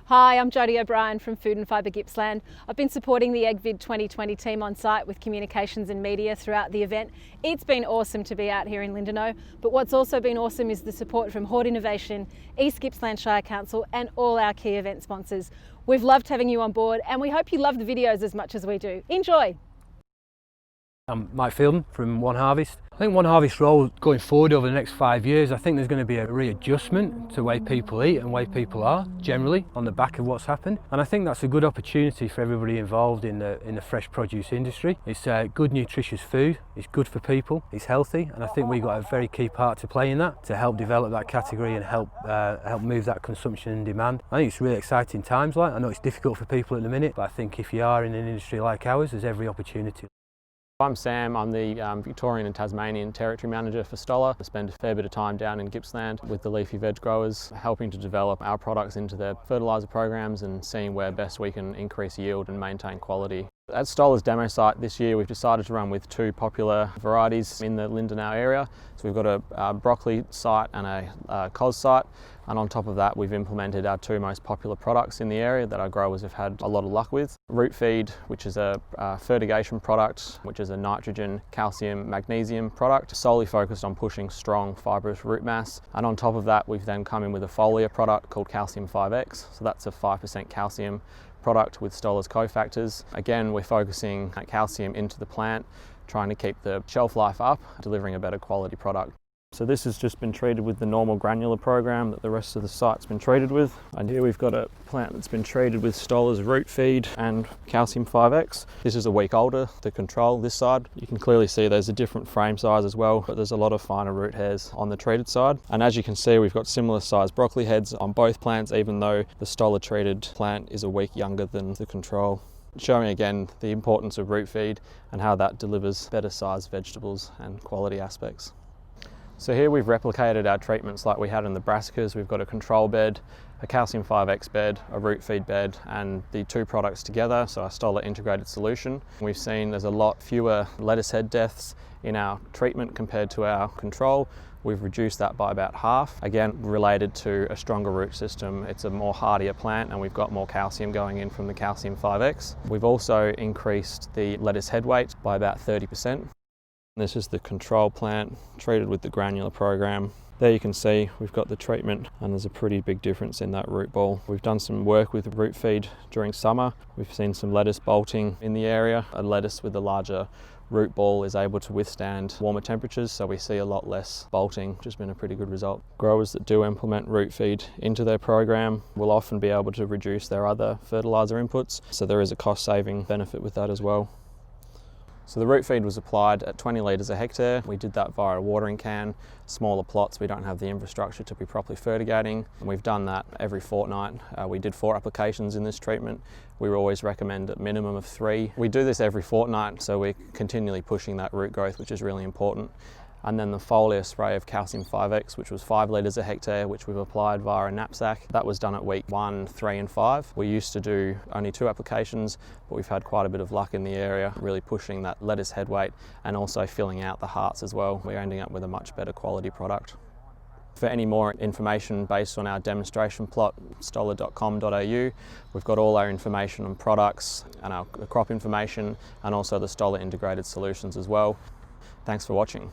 Hi, I'm Jodie O'Brien from Food and Fibre Gippsland. I've been supporting the EGVID 2020 team on site with communications and media throughout the event. It's been awesome to be out here in Lindenow, but what's also been awesome is the support from Hort Innovation, East Gippsland Shire Council and all our key event sponsors. We've loved having you on board and we hope you love the videos as much as we do. Enjoy! I'm Mike FIELDEN from One Harvest. I think One Harvest role going forward over the next 5 years, I think there's going to be a readjustment to the way people eat and the way people are generally on the back of what's happened. And I think that's a good opportunity for everybody involved in the fresh produce industry. It's good nutritious food, it's good for people, it's healthy, and I think we've got a very key part to play in that to help develop that category and help move that consumption and demand. I think it's really exciting times. I know it's difficult for people at the minute, but I think if you are in an industry like ours, there's every opportunity. I'm Sam, I'm the Victorian and Tasmanian Territory Manager for Stoller. I spend a fair bit of time down in Gippsland with the leafy veg growers, helping to develop our products into their fertiliser programs and seeing where best we can increase yield and maintain quality. At Stoller's demo site this year, we've decided to run with two popular varieties in the Lindenow area. So we've got a broccoli site and a cos site. And on top of that, we've implemented our two most popular products in the area that our growers have had a lot of luck with. Root Feed, which is a fertigation product, which is a nitrogen, calcium, magnesium product, solely focused on pushing strong fibrous root mass. And on top of that, we've then come in with a foliar product called Calcium 5X. So that's a 5% calcium product with Stoller's cofactors. Again, we're focusing calcium into the plant, trying to keep the shelf life up, delivering a better quality product. So this has just been treated with the normal granular program that the rest of the site's been treated with. And here we've got a plant that's been treated with Stoller's Root Feed and Calcium 5X. This is a week older, the control this side. You can clearly see there's a different frame size as well, but there's a lot of finer root hairs on the treated side. And as you can see, we've got similar sized broccoli heads on both plants, even though the Stoller treated plant is a week younger than the control. Showing again the importance of root feed and how that delivers better sized vegetables and quality aspects. So here we've replicated our treatments like we had in the brassicas. We've got a control bed, a Calcium 5X bed, a root feed bed, and the two products together, so our Stoller integrated solution. We've seen there's a lot fewer lettuce head deaths in our treatment compared to our control. We've reduced that by about half, again related to a stronger root system. It's a more hardier plant and we've got more calcium going in from the Calcium 5X. We've also increased the lettuce head weight by about 30%. This is the control plant treated with the granular program. There you can see we've got the treatment and there's a pretty big difference in that root ball. We've done some work with root feed during summer. We've seen some lettuce bolting in the area. A lettuce with a larger root ball is able to withstand warmer temperatures, so we see a lot less bolting, which has been a pretty good result. Growers that do implement root feed into their program will often be able to reduce their other fertiliser inputs, so there is a cost saving benefit with that as well. So the root feed was applied at 20 litres a hectare. We did that via a watering can. Smaller plots, we don't have the infrastructure to be properly fertigating. And we've done that every fortnight. We did 4 applications in this treatment. We always recommend a minimum of 3. We do this every fortnight, so we're continually pushing that root growth, which is really important. And then the foliar spray of Calcium 5X, which was 5 litres a hectare, which we've applied via a knapsack. That was done at week 1, 3 and 5. We used to do only 2 applications, but we've had quite a bit of luck in the area, really pushing that lettuce head weight and also filling out the hearts as well. We're ending up with a much better quality product. For any more information based on our demonstration plot, stoller.com.au, we've got all our information on products and our crop information and also the Stoller integrated solutions as well. Thanks for watching.